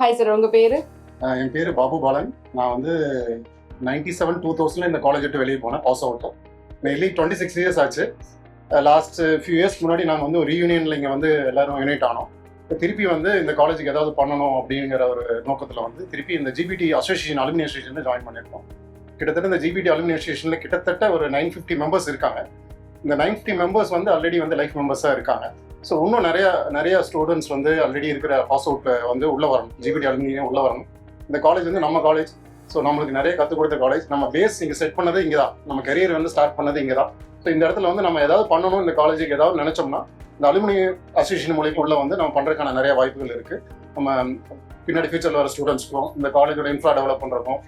Hi sir, உங்க பேரு? என் பேர் பாபு பாலன். நான் வந்து 97-2000 இந்த காலேஜ் விட்டு வெளியே போனேன், பாஸ் அவுட். நெய்லி 26 இயர்ஸ் ஆச்சு. லாஸ்ட் ஃபியூ இயர்ஸ் முன்னாடி நாங்கள் வந்து ஒரு ரீயூனியனில் இங்கே வந்து எல்லாரும் யூனைட் ஆனோம். இப்போ திருப்பி வந்து இந்த காலேஜுக்கு ஏதாவது பண்ணணும் அப்படிங்கிற ஒரு நோக்கத்தில் வந்து திருப்பி இந்த ஜிபிடி அசோசியேஷன் அலுமினி அசோசியேஷனில் ஜாயின் பண்ணியிருக்கோம். கிட்டத்தட்ட இந்த ஜிபிடி அலுமினி அசோசியேஷனில் கிட்டத்தட்ட ஒரு 950 மெம்பர்ஸ் இருக்காங்க. இந்த 950 மெம்பர்ஸ் வந்து ஆல்ரெடி வந்து லைஃப் மெம்பர்ஸாக இருக்காங்க. ஸோ இன்னும் நிறைய ஸ்டூடெண்ட்ஸ் வந்து ஆல்ரெடி இருக்கிற பாஸ் அவுட் வந்து உள்ளே வரணும், ஜிபிடி அலுமினியும் உள்ளே வரணும். இந்த காலேஜ் வந்து நம்ம காலேஜ். ஸோ நம்மளுக்கு நிறைய கற்றுக் கொடுத்த காலேஜ். நம்ம பேஸ் இங்கே செட் பண்ணது இங்கே தான். நம்ம கரியர் வந்து ஸ்டார்ட் பண்ணது இங்கே தான். ஸோ இந்த இடத்துல வந்து நம்ம ஏதாவது பண்ணணும், இந்த காலேஜுக்கு ஏதாவது நினைச்சோம்னா இந்த அலுமினி அசோசியேஷன் மூலியமா உள்ள வந்து நம்ம பண்ணுறதுக்கான நிறைய வாய்ப்புகள் இருக்குது. நம்ம பின்னாடி ஃபியூச்சரில் வர ஸ்டூடெண்ட்ஸ்க்கும் இந்த காலேஜோட இன்ஃப்ரா டெவலப் பண்ணுறதுக்கும்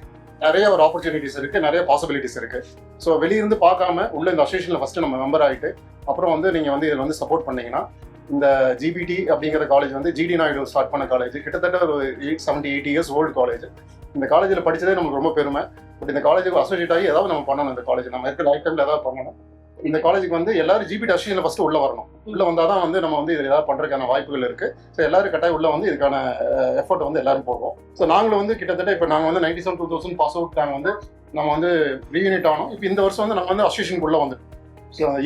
நிறைய ஒரு ஆப்பர்ச்சுனிட்டிஸ் இருக்குது, நிறைய பாசிபிலிட்டிஸ் இருக்குது. ஸோ வெளியிருந்து பார்க்காம உள்ள இந்த அசோசியேஷனில் ஃபஸ்ட்டு நம்ம மெம்பர் ஆகிட்டு அப்புறம் வந்து நீங்கள் வந்து இதில் வந்து சப்போர்ட் பண்ணீங்கன்னா இந்த ஜிபிடி அப்படிங்கிற காலேஜ் வந்து ஜிடி நாயுடு ஸ்டார்ட் பண்ண காலேஜ். கிட்டத்தட்ட ஒரு 70-80 இயர்ஸ் ஓல்டு காலேஜ். இந்த காலேஜில் படித்ததே நமக்கு ரொம்ப பெருமை. பட் இந்த காலேஜுக்கு அசோசியேட் ஆகி ஏதாவது நம்ம பண்ணணும். இந்த காலேஜ் நம்ம இருக்கிற லைஃப் டைமில் ஏதாவது பண்ணணும். இந்த காலேஜுக்கு வந்து எல்லாரும் ஜிபிடி அசோசியேஷனில் ஃபஸ்ட்டு உள்ளே வரணும். உள்ளே வந்தால் தான் வந்து நம்ம வந்து இதில் ஏதாவது பண்ணுறதுக்கான வாய்ப்புகள் இருக்குது. ஸோ எல்லாரும் கட்டாயம் உள்ளே வந்து இதுக்கான எஃபர்ட் வந்து எல்லாரும் போடுவோம். ஸோ நாங்களும் வந்து கிட்டத்தட்ட இப்போ நாங்கள் வந்து 97-2000 பாஸ் அவுட் நம்ம வந்து ரீயூனிட் ஆனோம். இப்போ இந்த வருஷம் வந்து நம்ம வந்து அசோசியேஷனுக்குள்ளே வந்து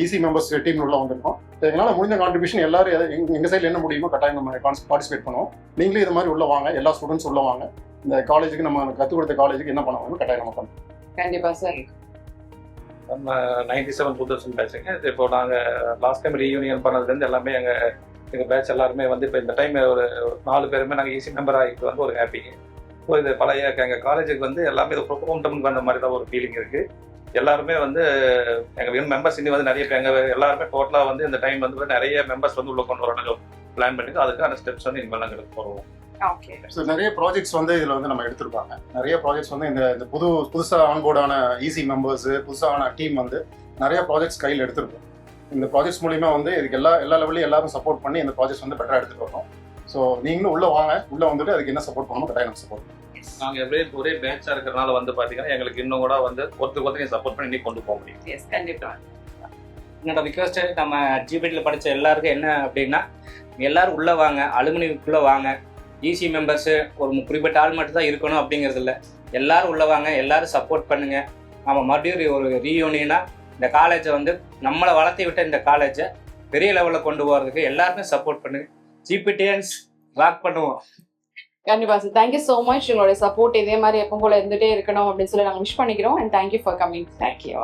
ஈசி மெம்பர்ஸ் டீம் உள்ள வந்திருக்கோம். எங்களால் முடிஞ்ச கான்ட்ரிபியூஷன் எல்லாரும் எங்கள் சைடில் என்ன முடியுமோ கட்டாயம் நம்ம பார்ட்டிசிபேட் பண்ணுவோம். நீங்களே இது மாதிரி உள்ள வாங்க, எல்லா ஸ்டூடெண்ட்ஸ் உள்ள வாங்க. இந்த காலேஜுக்கு நம்ம கற்றுக் கொடுத்த காலேஜுக்கு என்ன பண்ணணும் கட்டாயம் நம்ம பண்ணுவோம். கண்டிப்பா சார். நம்ம 97-2000 பேட்சுங்க. இப்போ நாங்கள் லாஸ்ட் டைம் ரீயூனியன் பண்ணதுலேருந்து எல்லாமே எங்கள் பேட்ச் எல்லாருமே வந்து இப்போ இந்த டைம் ஒரு 4 பேருமே நாங்கள் ஈஸி மெம்பர் ஆகிட்டு வந்து ஒரு ஹாப்பிங்க. இப்போ இது பழைய எங்கள் காலேஜுக்கு வந்து எல்லாமே இது ப்ரோக்ராம் வந்த மாதிரி தான் ஒரு ஃபீலிங் இருக்குது. எல்லாருமே வந்து எங்கள் மெம்பர்ஸ் இன்னும் வந்து நிறைய எங்கள் எல்லாருமே டோட்டலாக வந்து இந்த டைம் வந்து நிறைய மெம்பர்ஸ் வந்து உள்ள கொண்டு வரணும் பிளான் பண்ணி அதுக்கான ஸ்டெப்ஸ் வந்து இனிமேல் நாங்கள் எடுத்து போடுவோம். ஸோ நிறைய ப்ராஜெக்ட்ஸ் வந்து இதில் வந்து நம்ம எடுத்திருப்பாங்க. நிறைய ப்ராஜெக்ட்ஸ் வந்து இந்த புதுசாக ஆன்போர்டான ஈஸி மெம்பர்ஸ் புதுசான டீம் வந்து நிறைய ப்ராஜெக்ட்ஸ் கையில் எடுத்திருக்கோம். இந்த ப்ராஜெக்ட்ஸ் மூலிமா வந்து இதுக்கு எல்லா லெவலையும் எல்லாரும் சப்போர்ட் பண்ணி இந்த ப்ராஜெக்ட்ஸ் வந்து பெட்டராக எடுத்துகிட்டு வரோம். ஸோ நீங்களும் உள்ளே வாங்க, உள்ளே வந்துட்டு அதுக்கு என்ன சப்போர்ட் பண்ணணும் கட்டாயம் நம்ம சப்போர்ட் பண்ணுவோம். நாங்கள் எப்படியே ஒரே பேட்சாக இருக்கிறனால வந்து பார்த்தீங்கன்னா எங்களுக்கு இன்னும் கூட வந்து ஒருத்தருக்கு சப்போர்ட் பண்ணி கொண்டு போக முடியும். எஸ், கண்டிப்பா. என்னோட ரிக்வெஸ்ட் நம்ம ஜிபிடியில் படித்த எல்லாருக்கும் என்ன அப்படின்னா, எல்லாரும் உள்ளே வாங்க, அலுமினிக்குள்ளே வாங்க. ஈசி மெம்பர்ஸு ஒரு குறிப்பிட்ட ஆள் மட்டும் தான் இருக்கணும் அப்படிங்கிறது இல்லை. எல்லாரும் உள்ளே வாங்க, எல்லாரும் சப்போர்ட் பண்ணுங்கள். நம்ம மறுபடியும் ஒரு ரீயூனியனாக இந்த காலேஜை வந்து நம்மளை வளர்த்தி விட்ட இந்த காலேஜை பெரிய லெவலில் கொண்டு போகிறதுக்கு எல்லாருமே சப்போர்ட் பண்ணுங்கள். ஜிபிடியன்ஸ் ராக் பண்ணுவோம். கண்டிப்பா சார். Thank you so much. உங்களுடைய சப்போர்ட் இதே மாதிரி எப்போ போல இருந்துகிட்டே இருக்கணும் அப்படின்னு சொல்லி நாங்கள் விஷ் பண்ணிக்கிறோம். And thank you for coming. Thank you.